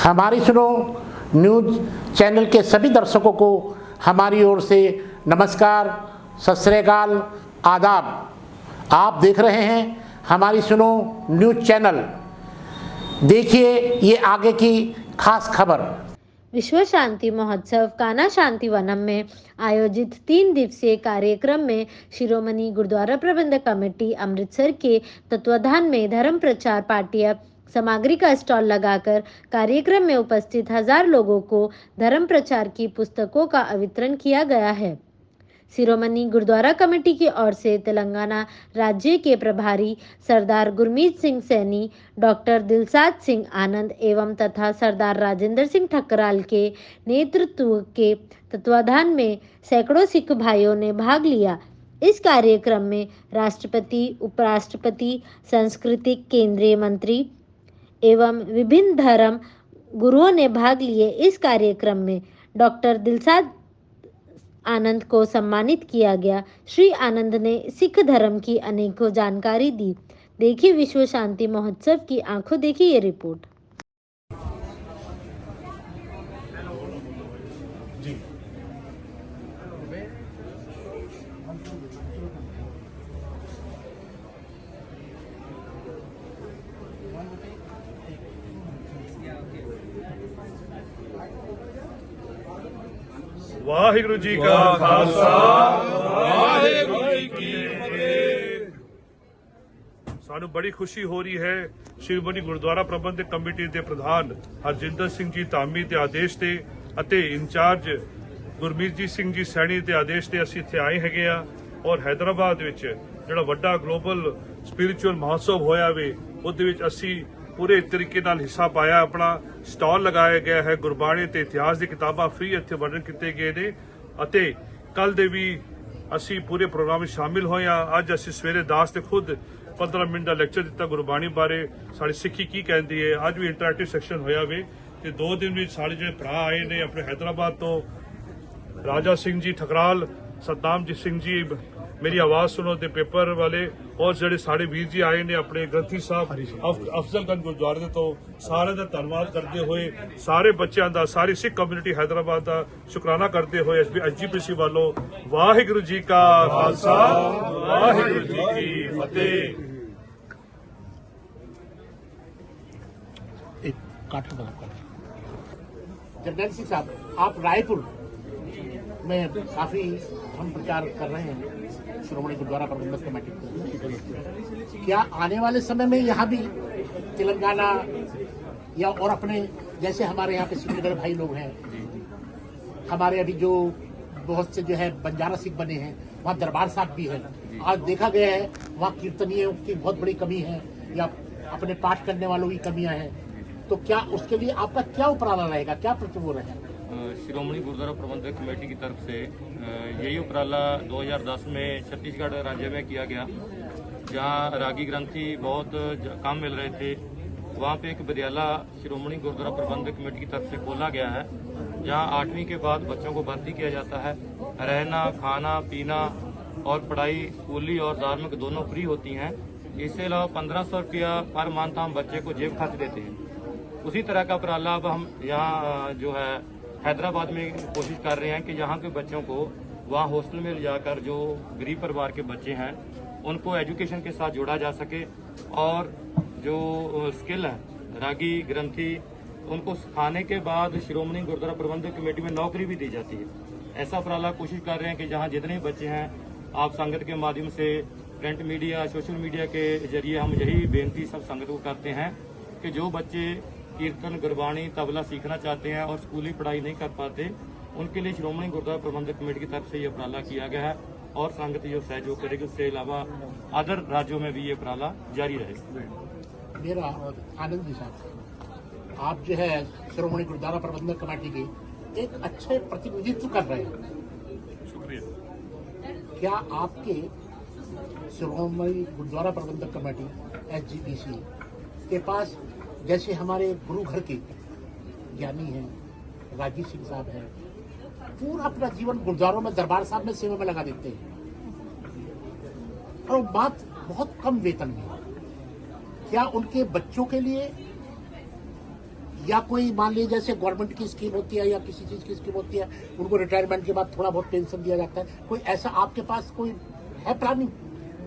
हमारी सुनो news channel के सभी दर्शकों को हमारी ओर से नमस्कार, सत श्री अकाल, आदाब। आप देख रहे हैं हमारी सुनो न्यूज़ चैनल। देखिए ये आगे की खास खबर। विश्व शांति महोत्सव कान्हा शांति वनम में आयोजित 3 दिवसीय कार्यक्रम में शिरोमणि गुरुद्वारा प्रबंधक कमेटी अमृतसर के तत्वाधान में धर्म प्रचार पाठ्य सामग्री का स्टॉल लगाकर कार्यक्रम में उपस्थित 1000 लोगों को धर्म प्रचार की पुस्तकों का वितरण किया गया है। शिरोमणि गुरुद्वारा कमेटी की ओर से तेलंगाना राज्य के प्रभारी सरदार गुरमीत सिंह सैनी, डॉक्टर दिलसाद सिंह आनंद एवं तथा सरदार राजेंद्र सिंह ठकराल के नेतृत्व के तत्वाधान में सैकड़ों सिख भाइयों ने भाग लिया। इस कार्यक्रम में राष्ट्रपति, उपराष्ट्रपति, सांस्कृतिक केंद्रीय मंत्री एवं विभिन्न धर्म गुरुओं ने भाग लिए। इस कार्यक्रम में डॉक्टर दिलसाद आनंद को सम्मानित किया गया। श्री आनंद ने सिख धर्म की अनेकों जानकारी दी। देखिए विश्व शांति महोत्सव की आंखों देखी ये रिपोर्ट। वाहिगुरु जी का खालसा, वाहिगुरु जी की फतेह। सानू बड़ी खुशी हो रही है शिरोमणि गुरुद्वारा प्रबंधक कमेटी के प्रधान हरजिंदर सिंह जी धामी के आदेश से ਅਤੇ इंचार्ज गुरमीत जी सिंह जी सैनी के आदेश से ਅਸੀਂ ਇੱਥੇ ਆਏ ਹੈਗੇ ਆ ਔਰ हैदराबाद ਵਿੱਚ ਜਿਹੜਾ ਵੱਡਾ ਗਲੋਬਲ ਸਪਿਰਿਚੁਅਲ ਮਹੋਤਸਵ ਹੋਇਆ ਵੇ ਉਹਦੇ ਵਿੱਚ ਅਸੀਂ पूरे तरीके नाल हिस्सा पाया। अपना स्टॉल लगाया गया है। गुरबाणी ते इतिहास की किताबां फ्री इत्थे वर्णन किए गए ने अते कल दे भी असी पूरे प्रोग्राम में शामिल होए हां। अज असी सवेरे दास ते खुद 15 मिनट का लैक्चर दिता गुरबाणी बारे, साडी सिक्खी की कहती है। अज भी इंटरैक्टिव सैक्शन होया वे ते 2 दिन में साडे जिहड़े भरा आए ने अपने हैदराबाद तो राजा सिंह जी ठकराल, सतनाम जी सिंह जी मेरी आवाज सुनो ते पेपर वाले और ਜਿਹੜੇ ਸਾਡੇ ਵੀਰ ਜੀ ਆਏ ਨੇ ਆਪਣੇ ਗ੍ਰੰਥੀ ਸਾਹਿਬ ਅਫਜ਼ਲਗੰਜ ਗੁਰਦੁਆਰੇ ਤੋਂ ਸਾਰਿਆਂ ਦਾ ਧੰਨਵਾਦ ਕਰਦੇ ਹੋਏ ਸਾਰੇ ਬੱਚਿਆਂ ਦਾ ਸਾਰੀ ਸਿੱਖ ਕਮਿਊਨਿਟੀ हैदराबाद ਦਾ ਸ਼ੁਕਰਾਨਾ ਕਰਦੇ ਹੋਏ ਐਸਜੀਪੀਸੀ ਵੱਲੋਂ ਵਾਹਿਗੁਰੂ ਜੀ ਕਾ ਖਾਲਸਾ ਵਾਹਿਗੁਰੂ ਜੀ ਕੀ ਫਤਿਹ। जरनैल सिंह साहब, आप रायपुर में काफी हम प्रचार कर रहे हैं श्रोमणी गुरुद्वारा प्रबंधक कमेटी को। क्या आने वाले समय में यहाँ भी तेलंगाना या और अपने जैसे हमारे यहाँ पे सिखगढ़ भाई लोग हैं, हमारे अभी जो बहुत से जो है बंजारा सिख बने हैं, वहाँ दरबार साहब भी है। आज देखा गया है वहाँ कीर्तनियों की बहुत बड़ी कमी है या अपने पाठ करने वालों की कमियां हैं, तो क्या उसके लिए आपका क्या उपराला रहेगा, क्या प्रतिबोध रहेगा? शिरोमणि गुरुद्वारा प्रबंधक कमेटी की तरफ से यही उपराला 2010 में छत्तीसगढ़ राज्य में किया गया, जहां रागी ग्रंथी बहुत काम मिल रहे थे। वहां पे एक विद्यालय शिरोमणि गुरुद्वारा प्रबंधक कमेटी की तरफ से खोला गया है, जहां 8वीं के बाद बच्चों को भर्ती किया जाता है। रहना, खाना, पीना और पढ़ाई स्कूली और धार्मिक दोनों फ्री होती हैं। इसके अलावा 1500 रुपया पर मंथ हम बच्चे को जेब खर्च देते हैं। उसी तरह का उपराला अब हम यहाँ जो है हैदराबाद में कोशिश कर रहे हैं कि यहाँ के बच्चों को वहाँ हॉस्टल में ले जाकर जो गरीब परिवार के बच्चे हैं उनको एजुकेशन के साथ जोड़ा जा सके और जो स्किल है रागी ग्रंथी उनको सिखाने के बाद शिरोमणि गुरुद्वारा प्रबंधक कमेटी में नौकरी भी दी जाती है। ऐसा उपराला कोशिश कर रहे हैं कि जहाँ जितने बच्चे हैं आप संगत के माध्यम से प्रिंट मीडिया, सोशल मीडिया के जरिए हम यही बेनती सब संगत को करते हैं कि जो बच्चे कीर्तन, गुरबाणी, तबला सीखना चाहते हैं और स्कूली पढ़ाई नहीं कर पाते, उनके लिए श्रोमणी गुरुद्वारा प्रबंधक कमेटी की तरफ से ये उपराला किया गया है और संगत जो सहयोग करेगी। उसके अलावा अदर राज्यों में भी ये उपराला जारी रहेगा। मेरा आनंद जी साहब, आप जो है श्रोमणी गुरुद्वारा प्रबंधक कमेटी के एक अच्छे प्रतिनिधित्व कर रहे हैं। शुक्रिया। क्या आपके श्रोमणी गुरुद्वारा प्रबंधक कमेटी एसजीपीसी के पास जैसे हमारे गुरु घर के ज्ञानी हैं, राजी सिंह साहब हैं, पूरा अपना जीवन गुरुद्वारों में दरबार साहब में सेवा में लगा देते हैं और बात बहुत कम वेतन में, क्या उनके बच्चों के लिए या कोई मान लीजिए जैसे गवर्नमेंट की स्कीम होती है या किसी चीज की स्कीम होती है, उनको रिटायरमेंट के बाद थोड़ा बहुत पेंशन दिया जाता है, कोई ऐसा आपके पास कोई है प्लानिंग?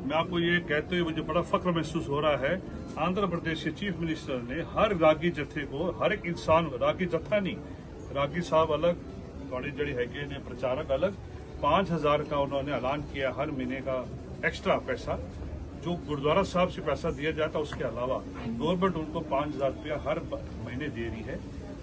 मैं आपको ये कहते हुए मुझे बड़ा फख्र महसूस हो रहा है, आंध्र प्रदेश के चीफ मिनिस्टर ने हर रागी जत्थे को, हर एक इंसान, रागी जत्था नहीं, रागी साहब अलग, थोड़ी जड़ी हैगे ने प्रचारक अलग, 5,000 का उन्होंने ऐलान किया हर महीने का एक्स्ट्रा पैसा, जो गुरुद्वारा साहब से पैसा दिया जाता है उसके अलावा गवर्नमेंट उनको 5,000 रुपया हर महीने दे रही है।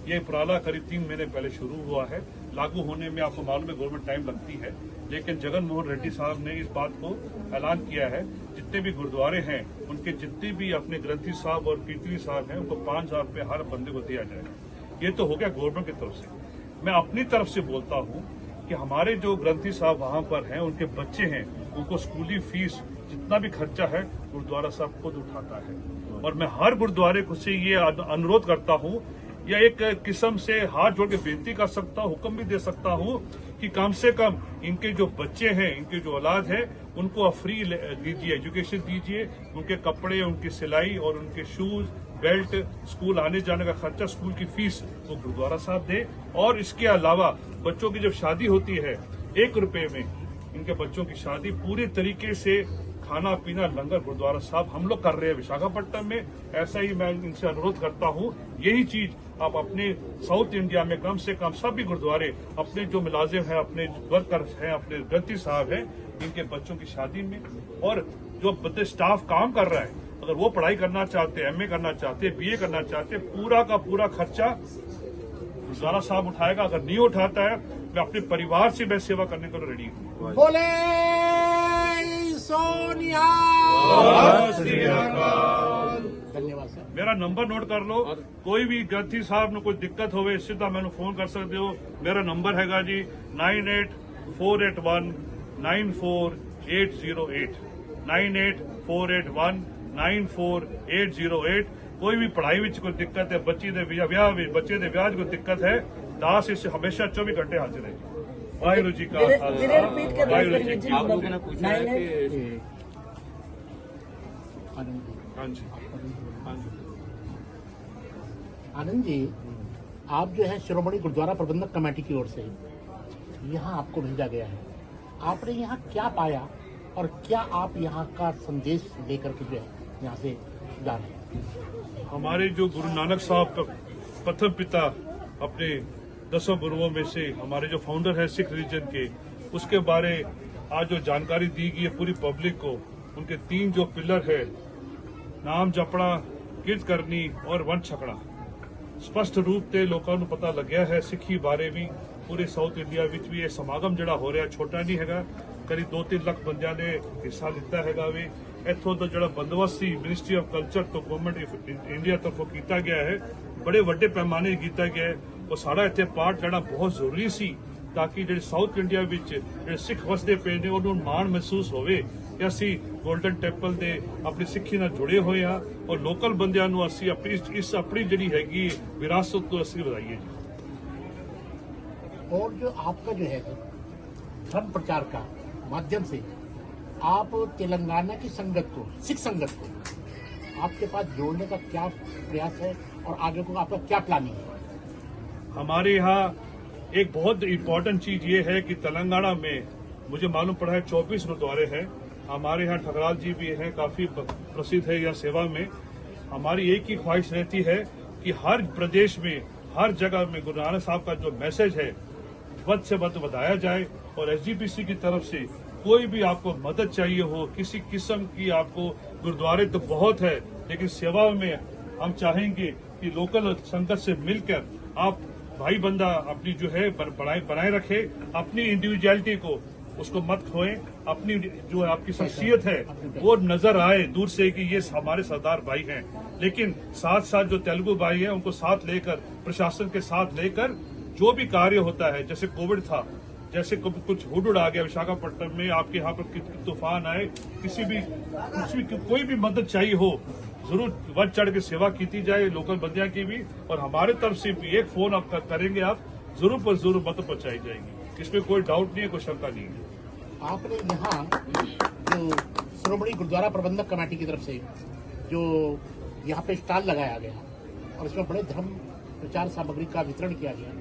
ये उपराला करीब 3 महीने पहले शुरू हुआ है। लागू होने में आपको मालूम है गवर्नमेंट टाइम लगती है, लेकिन जगन मोहन रेड्डी साहब ने इस बात को ऐलान किया है, जितने भी गुरुद्वारे हैं उनके जितने भी अपने ग्रंथी साहब और कीर्तनी साहब हैं उनको 5,000 रुपये हर बंदे को दिया जाएगा। ये तो हो गया गवर्नमेंट की तरफ से। मैं अपनी तरफ से बोलता हूँ कि हमारे जो ग्रंथी साहब वहां पर हैं, उनके बच्चे हैं, उनको स्कूली फीस जितना भी खर्चा है गुरुद्वारा साहब खुद उठाता है। और मैं हर गुरुद्वारे को से ये अनुरोध करता हूँ, या एक किस्म से हाथ जोड़ के बेनती कर सकता हूँ, हुक्म भी दे सकता हूँ कि कम से कम इनके जो बच्चे हैं, इनके जो औलाद है, उनको फ्री दीजिए, एजुकेशन दीजिए, उनके कपड़े, उनकी सिलाई और उनके शूज, बेल्ट, स्कूल आने जाने का खर्चा, स्कूल की फीस वो गुरुद्वारा साहब दे। और इसके अलावा बच्चों की जब शादी होती है 1 रुपए में इनके बच्चों की शादी पूरी तरीके से खाना पीना लंगर गुरुद्वारा साहब हम लोग कर रहे हैं विशाखापट्टनम में। ऐसा ही मैं इनसे अनुरोध करता हूँ, यही चीज आप अपने साउथ इंडिया में कम से कम सभी गुरुद्वारे अपने जो मुलाजिम हैं, अपने वर्कर हैं, अपने ग्रंथी साहब हैं, इनके बच्चों की शादी में, और जो बच्चे स्टाफ काम कर रहा है, अगर वो पढ़ाई करना चाहते हैं, MA करना चाहते हैं, BA करना चाहते हैं, पूरा का पूरा खर्चा गुरुद्वारा साहब उठाएगा। अगर नहीं उठाता है, मैं अपने परिवार से मैं सेवा करने को रेडी हूँ। बोले सोनिया। धन्यवाद सर। मेरा नंबर नोट कर लो, कोई भी ग्रंथी साहब ने कोई दिक्कत होवे सीधा मैंने फोन कर सकते हो। मेरा नंबर हैगा जी 9848194808 9848194808। कोई भी पढ़ाई में कोई दिक्कत है, बच्चे दे ब्याज कोई दिक्कत है, दास इससे हमेशा 24 घंटे हाजिर है। वाहिगुरू जी का खालसा, वाहिगुरू जी की आप लोगों ने पूछा है कि हाँ जी, हाँ जी। आनंद जी, आप जो है श्रोमणी गुरुद्वारा प्रबंधक कमेटी की ओर से यहाँ आपको भेजा गया है, आपने यहाँ क्या पाया और क्या आप यहाँ का संदेश लेकर के जो है यहाँ से जा रहे हैं? हमारे जो गुरु नानक साहब का प्रथम पिता, अपने 10 गुरुओं में से हमारे जो फाउंडर है सिख रिलीजन के, उसके बारे आज जो जानकारी दी गई है पूरी पब्लिक को, उनके 3 जो पिलर है, नाम जपना, किरत करनी और वन छकना, स्पष्ट रूप से लोगों को पता लग गया है। सिक्खी बारे भी पूरे साउथ इंडिया विच भी ये समागम जड़ा हो रहा छोटा नहीं हैगा, करीब 2-3 लाख बंदियां ने हिस्सा लिता हैगा। वे इथों का जो बंदोबस्त सी मिनिस्ट्री ऑफ कल्चर तो गवर्नमेंट इंडिया तरफों किया गया है, बड़े वड्डे पैमाने किया गया है। वो सारा इतने पार्ट जाना बहुत जरूरी सी, ताकि जो साउथ इंडिया विच जो सिख वसदे पे ने उन्होंने माण महसूस होवे कि असी गोल्डन टैंपल दे अपनी सिक्खी नाल जुड़े हुए हाँ, और लोकल बंदियां नूं असी अपनी इस अपनी जिहड़ी हैगी विरासत तो असी बताइए जी। और जो आपका जो है धर्म प्रचार का माध्यम से आप तेलंगाना की संगत को, सिख संगत को आपके पास जोड़ने का क्या प्रयास है और आगे को आपका क्या प्लानिंग है? हमारे यहाँ एक बहुत इम्पोर्टेंट चीज ये है कि तेलंगाना में मुझे मालूम पड़ा है 24 गुरुद्वारे हैं। हमारे यहाँ ठकराल जी भी हैं, काफी प्रसिद्ध है यह सेवा में। हमारी एक ही ख्वाहिश रहती है कि हर प्रदेश में, हर जगह में गुरु नानक साहब का जो मैसेज है वध से वध बताया जाए, और SGPC की तरफ से कोई भी आपको मदद चाहिए हो, किसी किस्म की आपको, गुरुद्वारे तो बहुत है लेकिन सेवा में हम चाहेंगे कि लोकल संगत से मिलकर आप भाई बंदा अपनी जो है बनाए रखे, अपनी इंडिविजुअलिटी को उसको मत खोएं, अपनी जो आपकी शख्सियत है वो नजर आए दूर से कि ये हमारे सरदार भाई हैं, लेकिन साथ साथ जो तेलुगु भाई हैं उनको साथ लेकर, प्रशासन के साथ लेकर जो भी कार्य होता है, जैसे कोविड था, जैसे कुछ हुडुड आ गया विशाखापट्टनम में, आपके यहाँ पर तूफान आए, कोई भी मदद चाहिए हो, जरूर बढ़ चढ़ के सेवा की जाए लोकल बंदियां की भी, और हमारे तरफ से भी एक फोन आप करेंगे, आप जरूर पर जरूर मदद पहुंचाई जाएगी, इसमें कोई डाउट नहीं है, कोई शंका नहीं है। आपने यहाँ जो श्रोमणी गुरुद्वारा प्रबंधक कमेटी की तरफ से जो यहाँ पे स्टॉल लगाया गया और इसमें बड़े धर्म प्रचार सामग्री का वितरण किया गया।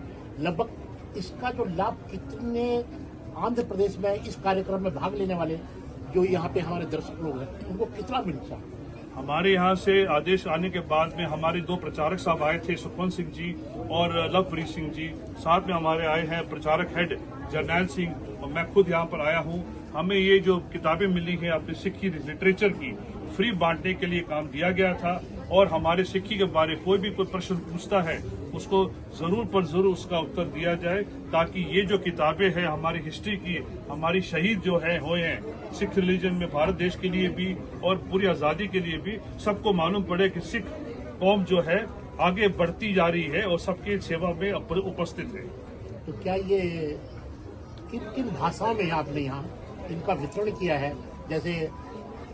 लगभग इसका जो लाभ कितने आंध्र प्रदेश में इस कार्यक्रम में भाग लेने वाले जो यहाँ पे हमारे दर्शक लोग हैं उनको कितना मिलता है? हमारे यहाँ से आदेश आने के बाद में हमारे 2 प्रचारक साहब आए थे, सुखवंत सिंह जी और लवप्रीत सिंह जी। साथ में हमारे आए हैं प्रचारक हेड जरनैल सिंह और मैं खुद यहाँ पर आया हूँ। हमें ये जो किताबें मिली हैं अपनी सिक्खी लिटरेचर की फ्री बांटने के लिए काम दिया गया था और हमारे सिक्खी के बारे कोई भी कोई प्रश्न पूछता है उसको जरूर पर जरूर उसका उत्तर दिया जाए, ताकि ये जो किताबें हैं हमारी हिस्ट्री की, हमारी शहीद जो है हुए हैं सिख रिलीजन में भारत देश के लिए भी और पूरी आजादी के लिए भी, सबको मालूम पड़े कि सिख कौम जो है आगे बढ़ती जा रही है और सबके सेवा में उपस्थित है। तो क्या ये किन किन भाषाओं में आपने यहाँ इनका वितरण किया है, जैसे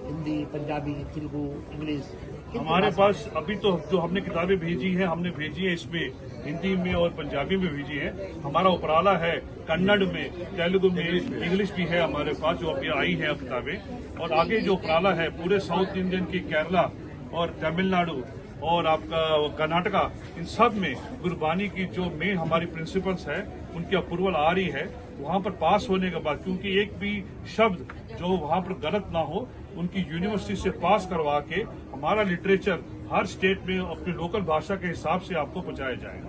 हिंदी, पंजाबी, तेलुगु, इंग्लिश? हमारे पास अभी तो जो हमने किताबें भेजी हैं, हमने भेजी है इसमें हिंदी में और पंजाबी में भेजी है। हमारा उपराला है कन्नड़ में, तेलुगु में, इंग्लिश भी है हमारे पास जो अभी आई है किताबें। और आगे जो उपराला है पूरे साउथ इंडियन की केरला और तमिलनाडु और आपका कर्नाटका, इन सब में गुरबानी की जो मेन हमारी प्रिंसिपल्स है उनकी अप्रूवल आ रही है। वहां पर पास होने के बाद, क्योंकि एक भी शब्द जो वहां पर गलत ना हो, उनकी यूनिवर्सिटी से पास करवा के हमारा लिटरेचर हर स्टेट में अपनी लोकल भाषा के हिसाब से आपको पहुंचाया जाएगा।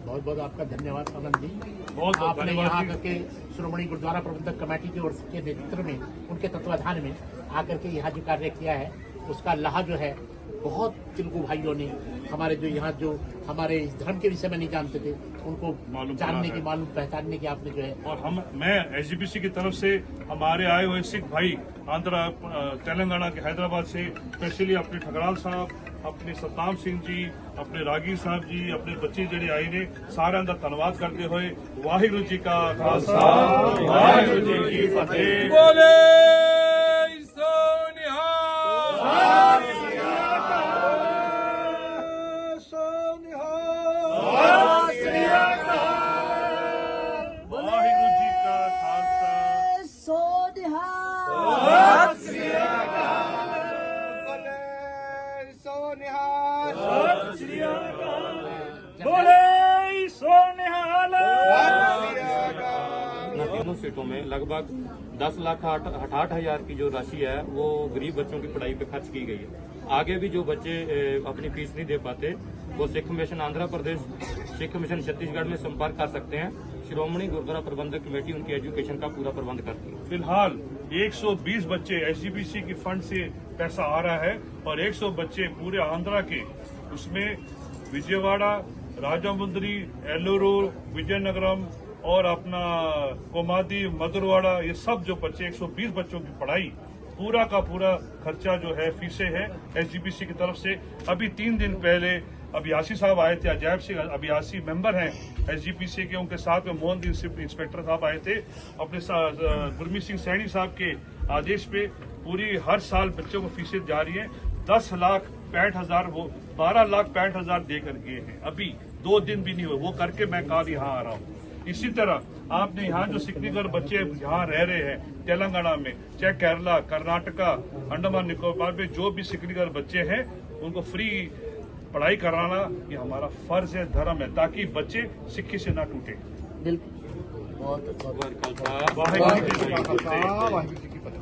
बहुत बहुत आपका धन्यवाद आनंद जी। बहुत आपने धन्यवाद यहाँ जी। आकर के श्रोमणी गुरुद्वारा प्रबंधक कमेटी की ओर के नेतृत्व में, उनके तत्वाधान में आकर के यहाँ जो कार्य किया है उसका लाभ जो है बहुत तेलुगु भाइयों ने, हमारे जो यहाँ जो हमारे इस धर्म के विषय में नहीं जानते थे उनको जानने की, मालूम पहचानने की आपने जो है। और मैं एसजीपीसी की तरफ से हमारे आए हुए सिख भाई आंध्र तेलंगाना के हैदराबाद से स्पेशली अपने ठकराल साहब, अपने सतनाम सिंह जी, अपने रागी साहब जी, अपने बच्चे जड़े आई ने सारे का धन्यवाद करते हुए वाहिगुरु जी का खालसा वाहिगुरु जी की फतेह। बोले वाहिगुरु जी का खालसा तीनों सीटों में लगभग 10,68,000 की जो राशि है वो गरीब बच्चों की पढ़ाई पे खर्च की गई है। आगे भी जो बच्चे अपनी फीस नहीं दे पाते वो सिख मिशन आंध्र प्रदेश, सिख मिशन छत्तीसगढ़ में संपर्क कर सकते हैं। श्रोमणी गुरुद्वारा प्रबंधक कमेटी उनकी एजुकेशन का पूरा प्रबंध करती है। फिलहाल 120 बच्चे एसजीपीसी की फंड से पैसा आ रहा है और 100 बच्चे पूरे आंध्रा के, उसमें विजयवाड़ा, राजामुंद्री, एल्लूरू, विजयनगरम और अपना कोमादी, मधुरवाड़ा, ये सब जो बच्चे 120 बच्चों की पढ़ाई पूरा का पूरा खर्चा जो है फीसें है एसजीपीसी की तरफ से। अभी 3 दिन पहले अभियासी साहब आए थे, अजैब सिंह अभियासी मेंबर हैं एसजीपीसी के, उनके साथ में मोहन दिन इंस्पेक्टर साहब आए थे। अपने गुरमीत सिंह सैनी साहब के आदेश पे पूरी हर साल बच्चों को फीसें जारी है। 10,65,000 वो 12,65,000 दे कर गए हैं। अभी 2 दिन भी नहीं हुए वो करके मैं कल यहाँ आ रहा हूँ। इसी तरह आपने यहाँ जो सिक्किगर बच्चे यहाँ रह रहे हैं तेलंगाना में, चाहे केरला, कर्नाटका, अंडमान निकोबार में जो भी सिक्किगर बच्चे हैं उनको फ्री पढ़ाई कराना ये हमारा फर्ज है, धर्म है, ताकि बच्चे सिक्खी से ना टूटे। बिल्कुल। बहुत वाहिगुरु जी का खालसा वाहिगुरु जी की फतेह।